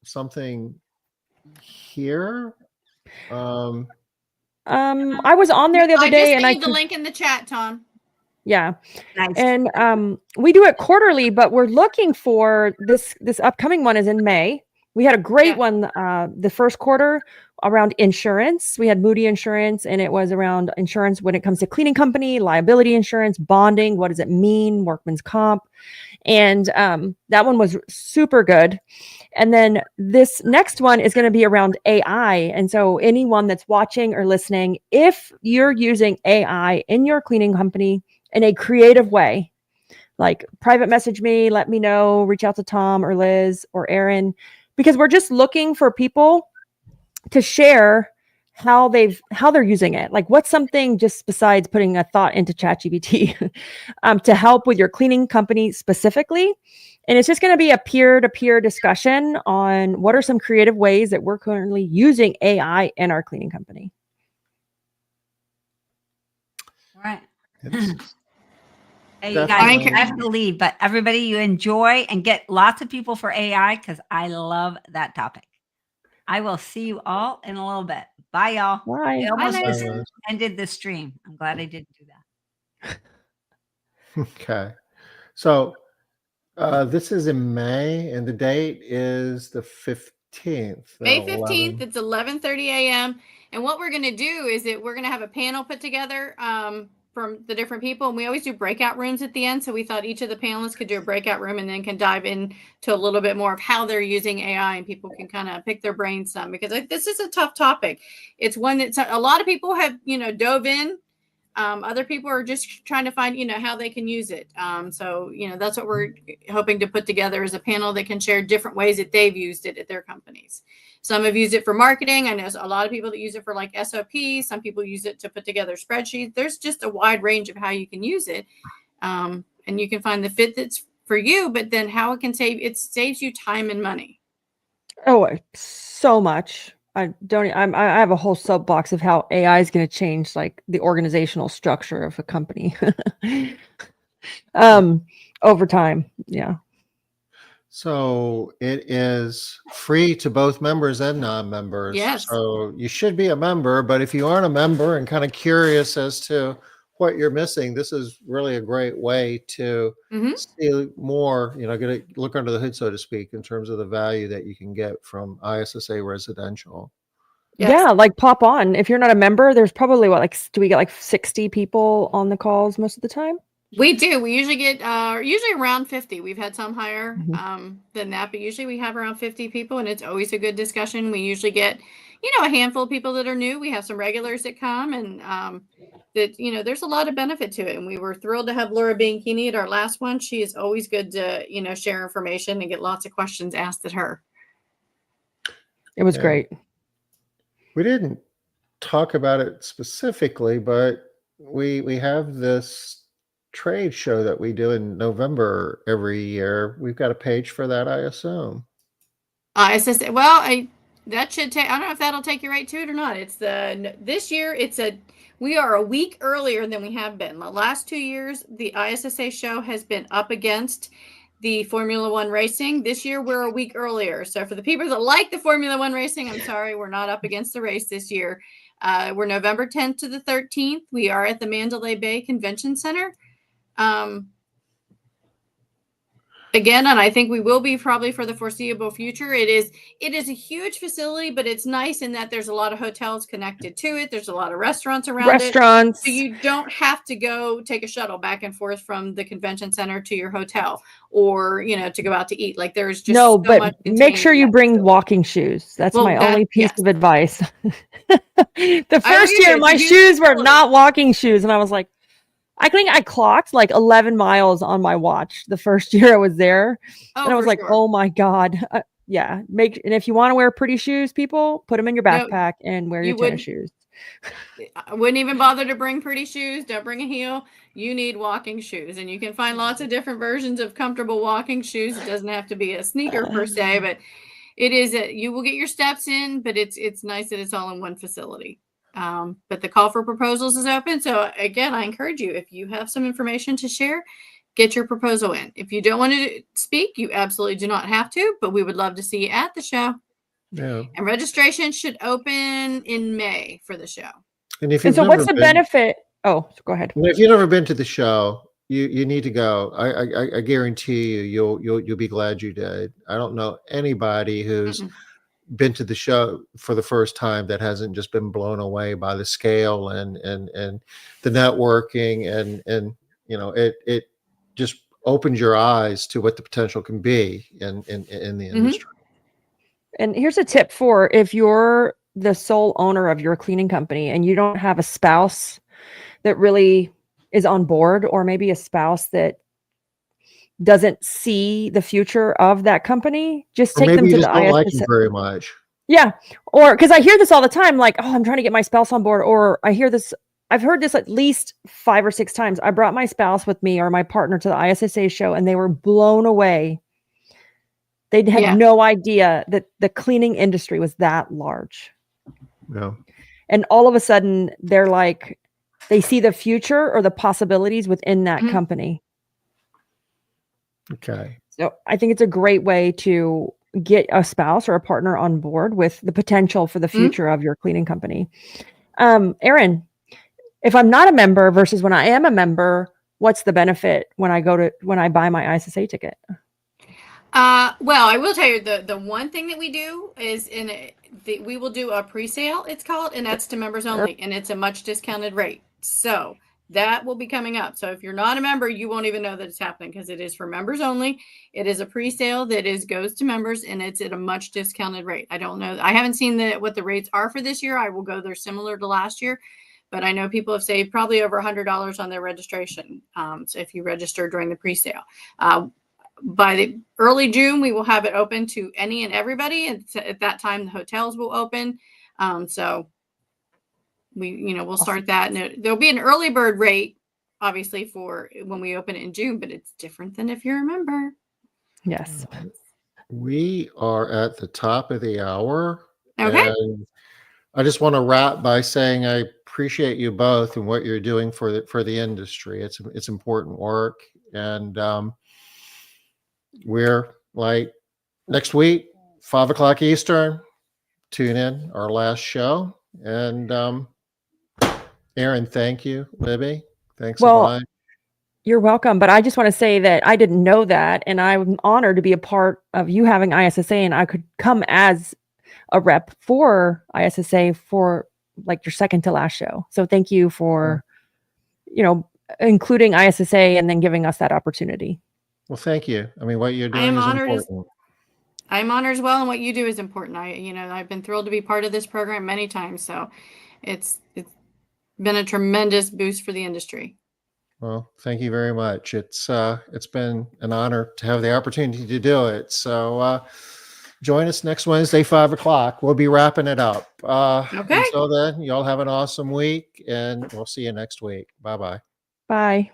something here? I was on there the other I just day, sent and I you the could- link in the chat, Tom. yeah. nice. And we do it quarterly, but we're looking for this upcoming one is in May. We had a great Yeah. one the first quarter around insurance. We had Moody Insurance, and it was around insurance when it comes to cleaning company, liability insurance, bonding. What does it mean? Workman's comp. And that one was super good. And then this next one is going to be around AI. And so anyone that's watching or listening, if you're using AI in your cleaning company in a creative way, like private message me, let me know, reach out to Tom or Liz or Aaron, because we're just looking for people to share how they're using it. Like what's something just besides putting a thought into ChatGPT to help with your cleaning company specifically. And it's just going to be a peer-to-peer discussion on what are some creative ways that we're currently using AI in our cleaning company. Right. It's- Hey, you Definitely. guys, I have to leave, but everybody, you enjoy and get lots of people for AI because I love that topic. I will see you all in a little bit. Bye, y'all. Bye. I almost Liz. just ended the stream. I'm glad I didn't do that. Okay. So this is in May, and the date is the 15th. May at 15th, 11. it's 11:30 a.m. And what we're going to do is that we're going to have a panel put together from the different people. And we always do breakout rooms at the end. So we thought each of the panelists could do a breakout room and then can dive into a little bit more of how they're using AI, and people can kind of pick their brains some, because this is a tough topic. It's one that a lot of people have, dove in. Other people are just trying to find, how they can use it. So, that's what we're hoping to put together, is a panel that can share different ways that they've used it at their companies. Some have used it for marketing. I know a lot of people that use it for like SOPs. Some people use it to put together spreadsheets. There's just a wide range of how you can use it. And you can find the fit that's for you, but then how it saves you time and money. Oh, so much. I have a whole soapbox of how AI is going to change like the organizational structure of a company over time. Yeah. So it is free to both members and non-members. Yes. So you should be a member, but if you aren't a member and kind of curious as to what you're missing, this is really a great way to see more, get a look under the hood, so to speak, in terms of the value that you can get from ISSA Residential. Yes. Yeah, like pop on. If you're not a member, there's probably do we get like 60 people on the calls most of the time? We do. We usually get usually around 50. We've had some higher Mhm. than that, but usually we have around 50 people, and it's always a good discussion. We usually get, a handful of people that are new. We have some regulars that come, and that, there's a lot of benefit to it. And we were thrilled to have Laura Bianchini at our last one. She is always good to, share information and get lots of questions asked at her. It was Yeah. great. We didn't talk about it specifically, but we have this trade show that we do in November every year. We've got a page for that, I assume. ISSA, well, That should take, I don't know if that'll take you right to it or not. This year, we are a week earlier than we have been. The last 2 years, the ISSA show has been up against the Formula One racing. This year, we're a week earlier. So for the people that like the Formula One racing, I'm sorry, we're not up against the race this year. We're November 10th to the 13th. We are at the Mandalay Bay Convention Center. Again, and I think we will be probably for the foreseeable future. It is a huge facility, but it's nice in that there's a lot of hotels connected to it. There's a lot of restaurants around it. So you don't have to go take a shuttle back and forth from the convention center to your hotel or, to go out to eat. Like there's just so but much make sure you bring walking shoes. That's my only piece of advice. The first year, my shoes were not walking shoes. And I was like, I think I clocked like 11 miles on my watch the first year I was there. And I was like, oh my God. Yeah. And if you want to wear pretty shoes, people, put them in your backpack and wear your tennis shoes. I wouldn't even bother to bring pretty shoes. Don't bring a heel. You need walking shoes. And you can find lots of different versions of comfortable walking shoes. It doesn't have to be a sneaker per se, but you will get your steps in, but it's nice that it's all in one facility. But the call for proposals is open. So again, I encourage you, if you have some information to share, get your proposal in. If you don't want to speak, you absolutely do not have to, but we would love to see you at the show. Yeah. And registration should open in May for the show. And so what's the benefit? Oh, go ahead. If you've never been to the show, you need to go. I guarantee you'll be glad you did. I don't know anybody who's been to the show for the first time that hasn't just been blown away by the scale and the networking and it just opens your eyes to what the potential can be in the industry. And here's a tip for if you're the sole owner of your cleaning company and you don't have a spouse that really is on board, or maybe a spouse that doesn't see the future of that company, just take them to the ISSA. Like him very much. Yeah. Or because I hear this all the time, like, oh, I'm trying to get my spouse on board. Or I've heard this at least 5 or 6 times. I brought my spouse with me or my partner to the ISSA show and they were blown away. They had no idea that the cleaning industry was that large. Yeah. And all of a sudden they're like, they see the future or the possibilities within that company. Okay. So I think it's a great way to get a spouse or a partner on board with the potential for the future of your cleaning company. Erin, if I'm not a member versus when I am a member, what's the benefit when I buy my ISSA ticket? Well, I will tell you the one thing that we do is we will do a pre-sale, it's called, and that's to members only, and it's a much discounted rate. So that will be coming up. So if you're not a member, you won't even know that it's happening because it is for members only. It is a pre-sale that goes to members and it's at a much discounted rate. I don't know. I haven't seen what the rates are for this year. I will go there similar to last year, but I know people have saved probably over $100 on their registration. So if you register during the pre-sale, by the early June, we will have it open to any and everybody. And at that time, the hotels will open. So we'll start that, and there'll be an early bird rate, obviously, for when we open it in June, but it's different than if you're a member. Yes. We are at the top of the hour. Okay. And I just want to wrap by saying I appreciate you both and what you're doing for the industry. It's important work. And we're like next week, 5:00 Eastern, tune in our last show. And Erin, thank you. Libby, thanks a lot. You're welcome. But I just want to say that I didn't know that. And I'm honored to be a part of you having ISSA, and I could come as a rep for ISSA for like your second to last show. So thank you for, including ISSA and then giving us that opportunity. Well, thank you. I mean, what you're doing is important. I'm honored as well. And what you do is important. I've been thrilled to be part of this program many times. So it's been a tremendous boost for the industry. Well, thank you very much. It's been an honor to have the opportunity to do it. So join us next Wednesday, 5:00. We'll be wrapping it up. Okay. Until then, y'all have an awesome week, and we'll see you next week. Bye-bye. Bye.